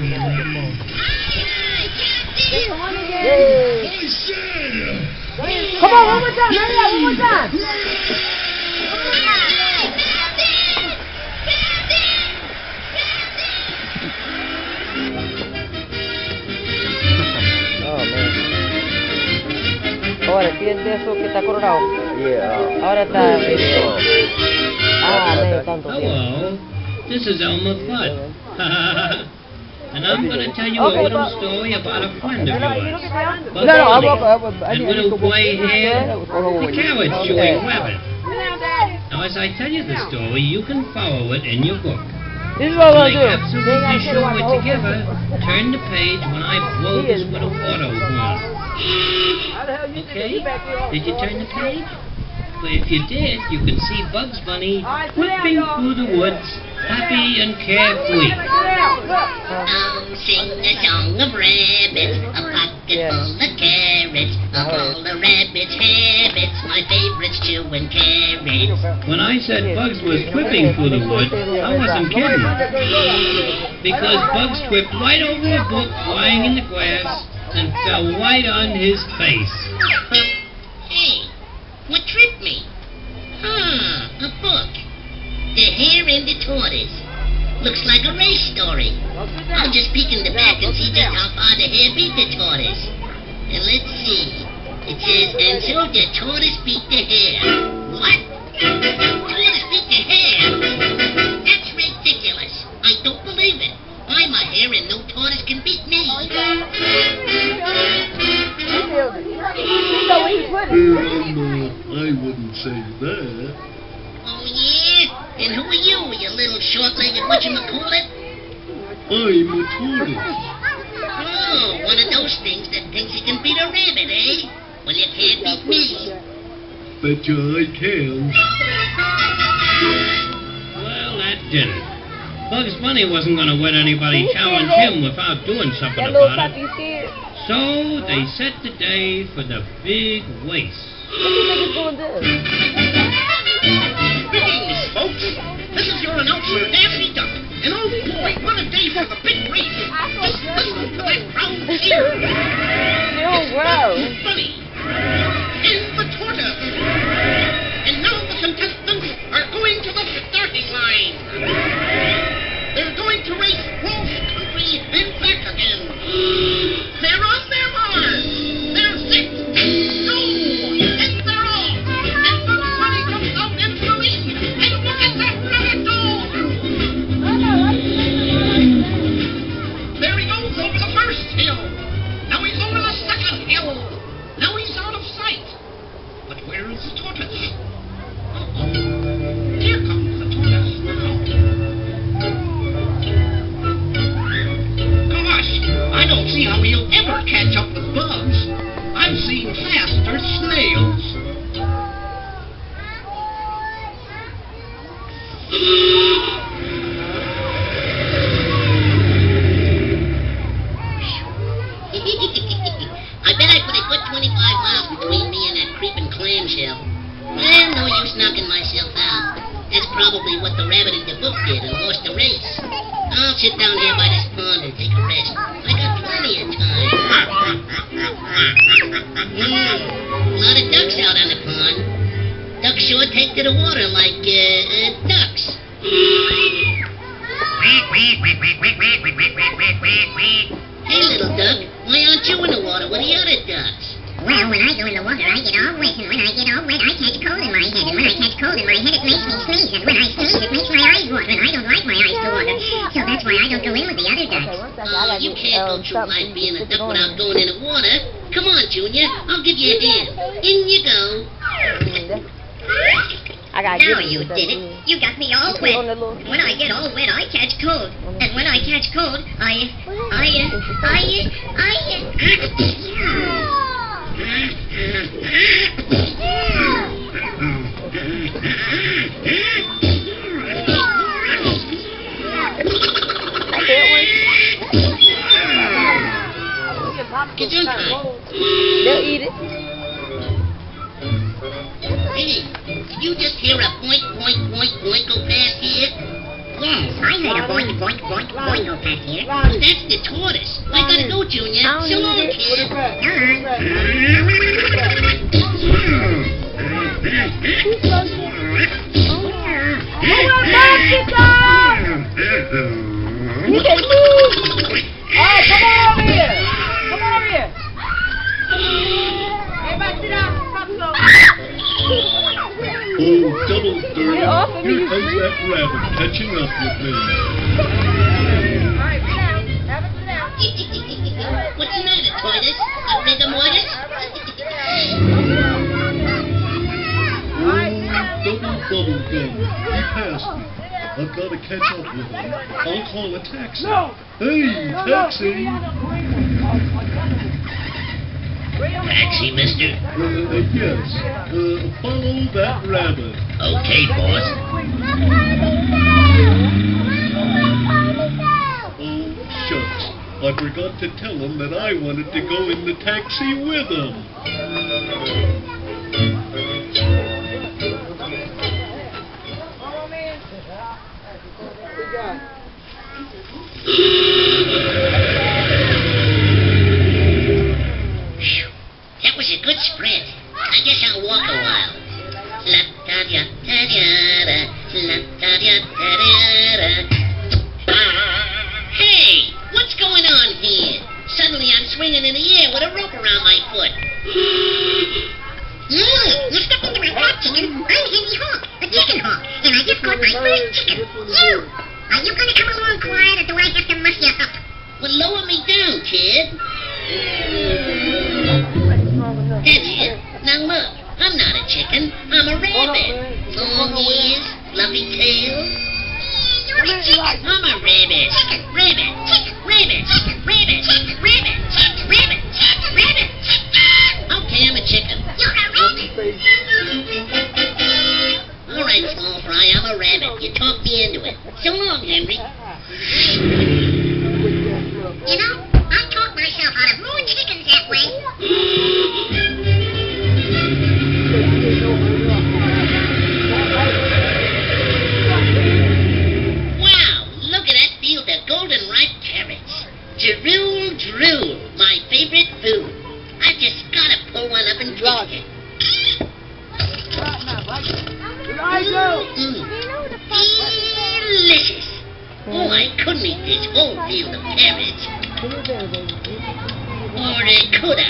Come on, one more time. Hurry up, one more time. Ahora entiende eso que está coronado. Yeah. Ahora está. Tanto tiempo. Hello, this is Elmer Fudd. And I'm going to tell you a little story about a friend of yours. And little boy here, the carrot chewing rabbit. Now, as I tell you the story, you can follow it in your book. This is what Make absolutely sure we're together. Turn the page when I blow this little auto horn. Okay? Did you turn the page? Well, if you did, you can see Bugs Bunny whipping through the woods, happy and carefree. Sing the song of rabbits, a pocket full of carrots, of all the rabbits' habits, my favorite's chewing carrots. When I said Bugs was whipping through the woods, I wasn't kidding. Because Bugs tripped right over a book lying in the grass and fell right on his face. Hey, what tripped me? A book. The Hare and the Tortoise. Looks like a race story. I'll just peek in the back and see just how far the hare beat the tortoise. And let's see. It says, and so the tortoise beat the hare. What? Tortoise beat the hare? That's ridiculous. I don't believe it. I'm a hare and no tortoise can beat me. I wouldn't say that. Oh, yeah? And who are you little short-legged whatchamacallit? I'm a tortoise. Oh, one of those things that thinks he can beat a rabbit, eh? Well, you can't beat me. Betcha I can. Well, that did it. Bugs Bunny wasn't going to let anybody challenge him without doing something about it. So they set the day for the big race. Greetings, folks. This is your announcer, Daffy Duck. And oh boy, what a day for the big race. Just listen to that crowd cheer. It's Bunny and the Tortoise. And now the contestants are going to the starting line. They're going to race cross country and back again. They're on their march. They're set. Go! And they're off. And Bugs Bunny comes out into the lead. And look at that rabbit go! There he goes over the first hill. Now he's over the second hill. Now he's out of sight. But where is the tortoise? Uh-oh. Here comes the tortoise now. I don't see how he'll ever catch up with Bugs. I've seen faster snails. I bet I put a good 25 miles between me and that creeping clamshell. No use knocking myself out. That's probably what the rabbit in the book did and lost the race. I'll sit down here by this pond and take a rest. I got plenty of time. A lot of ducks out on the pond. Ducks sure take to the water like, ducks. Hey, little duck, why aren't you in the water with the other ducks? Well, when I go in the water, I get all wet, and when I get all wet, I catch cold in my head, and when I catch cold in my head, it makes me sneeze, and when I sneeze, it makes my eyes water, and I don't like my eyes to water, so that's why I don't go in with the other ducks. Oh, you can't go through life being a duck without going in the water. Come on, Junior, I'll give you a hand. In you go. Now you did it. You got me all wet. When I get all wet, I catch cold, and when I catch cold, I It's your time. They'll eat it. Hey, did you just hear a point, point, point, point go past here? Yes, I heard a boink, boink, boink, boink go past here. That's the tortoise. I gotta go, Junior. So long, kid. Alright, come on over here. Come on over here. Everybody sit down. Oh, double dirty. Here comes that rabbit catching up with me. Alright, sit down. Have a sit down. What's the matter, tortoise? A rigor mortis? Double bubble gum. He passed me. I've got to catch up with him. I'll call a taxi. Hey, taxi! Taxi, mister? Yes. Follow that rabbit. Okay, boss. Oh, shucks. I forgot to tell him that I wanted to go in the taxi with him. That was a good sprint. I guess I'll walk a while. Hey, what's going on here? Suddenly I'm swinging in the air with a rope around my foot. You stepped into my hot chicken. I'm Henry Hawk, the chicken hawk, and I just caught my first chicken. You! Are you gonna come along quiet, or do I have to muff you up? Well, lower me down, kid. That's it. Now look, I'm not a chicken. I'm a rabbit. Long ears, fluffy tail. You're a chicken. I'm a rabbit. Chicken. Rabbit. Chicken. Rabbit. Chicken. Rabbit. Chicken. Rabbit. Chicken. Rabbit. Chicken. Rabbit. Chicken. Okay, I'm a chicken. You're a rabbit. All right, small fry, I'm a rabbit. You talked me into it. So long, Henry. You know, I talked myself out of more chickens that way. Wow, look at that field of golden ripe carrots. Drool, drool, my favorite food. I just gotta pull one up and taste it. Delicious. Oh, I couldn't eat this whole field of carrots. Or could I?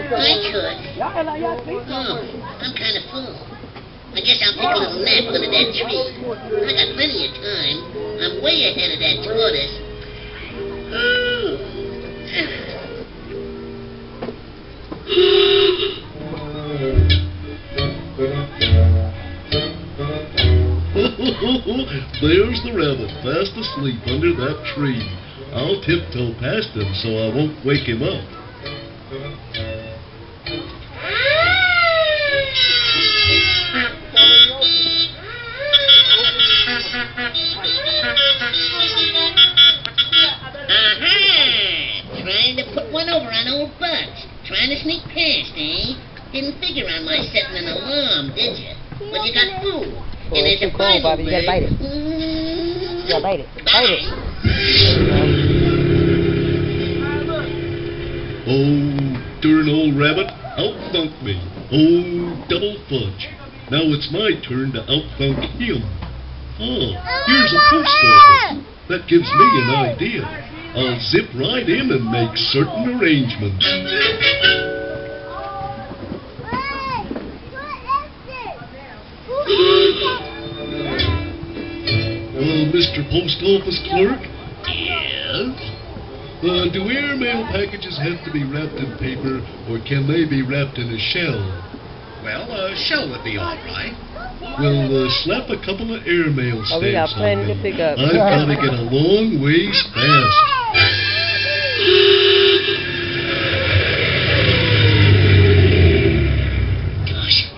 I could. Oh, I'm kind of full. I guess I'll take a little nap under that tree. I got plenty of time. I'm way ahead of that tortoise. There's the rabbit, fast asleep under that tree. I'll tiptoe past him so I won't wake him up. Trying to put one over on old Bugs. Trying to sneak past, eh? Didn't figure on my setting an alarm, did you? But you got fooled. And there's a cool, Bobby. You gotta bite it. You gotta bite it. Bite it. Oh, darn old rabbit, outthunk me. Oh, double fudge. Now it's my turn to outthunk him. Oh, here's a post office. That gives me an idea. I'll zip right in and make certain arrangements. Mr. Post Office Clerk? Yes? Do airmail packages have to be wrapped in paper, or can they be wrapped in a shell? Well, a shell would be all right. Well, slap a couple of airmail Oh, we got stamps on plenty to them. pick up. I've got to get a long ways fast. Gosh,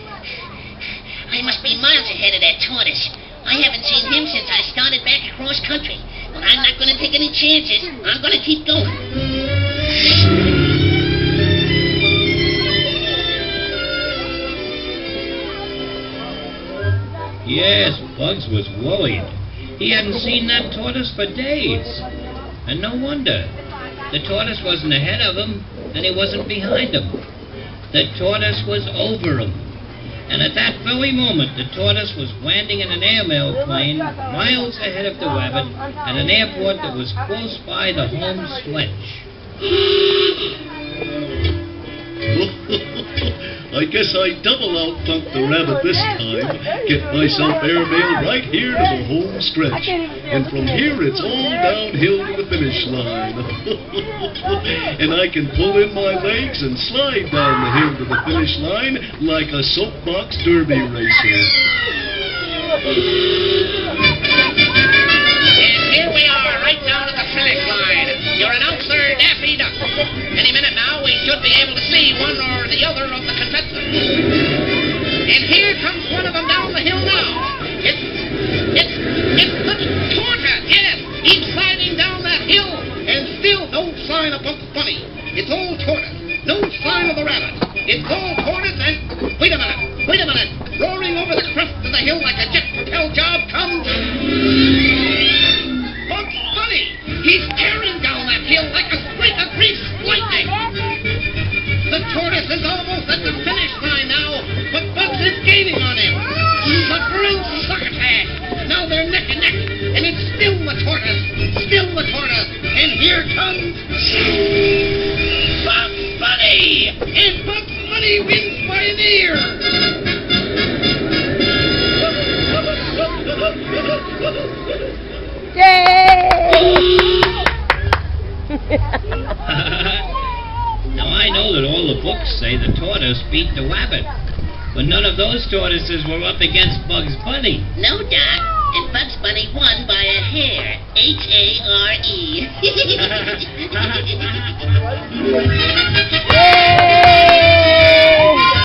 I must be miles ahead of that tortoise. I haven't seen him since I started back across country. But I'm not going to take any chances. I'm going to keep going. Yes, Bugs was worried. He hadn't seen that tortoise for days. And no wonder. The tortoise wasn't ahead of him, and he wasn't behind him. The tortoise was over him. And at that very moment, the tortoise was landing in an airmail plane miles ahead of the rabbit at an airport that was close by the home stretch. I guess I double out-funked the rabbit this time. Get myself airmail right here to the home stretch. And from here it's all downhill to the finish line. And I can pull in my legs and slide down the hill to the finish line like a soapbox derby racer. And here we are, right down at the finish line. Your announcer, Daffy Duck. Any minute now, we should be able to see one or the other of the contestants. And here comes one of them down the hill now. It's the Tortoise, yes. He's sliding down that hill, and still no sign of Bugs Bunny. It's old Tortoise. No sign of the rabbit. It's old Tortoise, and wait a minute. Roaring over the crest of the hill like a jet propelled job comes Bugs Bunny. He's tearing down that hill like a streak of greased lightning. The tortoise is almost at the finish line now, but Bugs is gaining on him. But for in succotash, now they're neck and neck, and it's still the tortoise, and here comes Bugs Bunny, and Bugs Bunny wins by an ear. Now I know that all the books say the tortoise beat the rabbit, but none of those tortoises were up against Bugs Bunny. No, Doc, and Bugs Bunny won by a hair. H-A-R-E.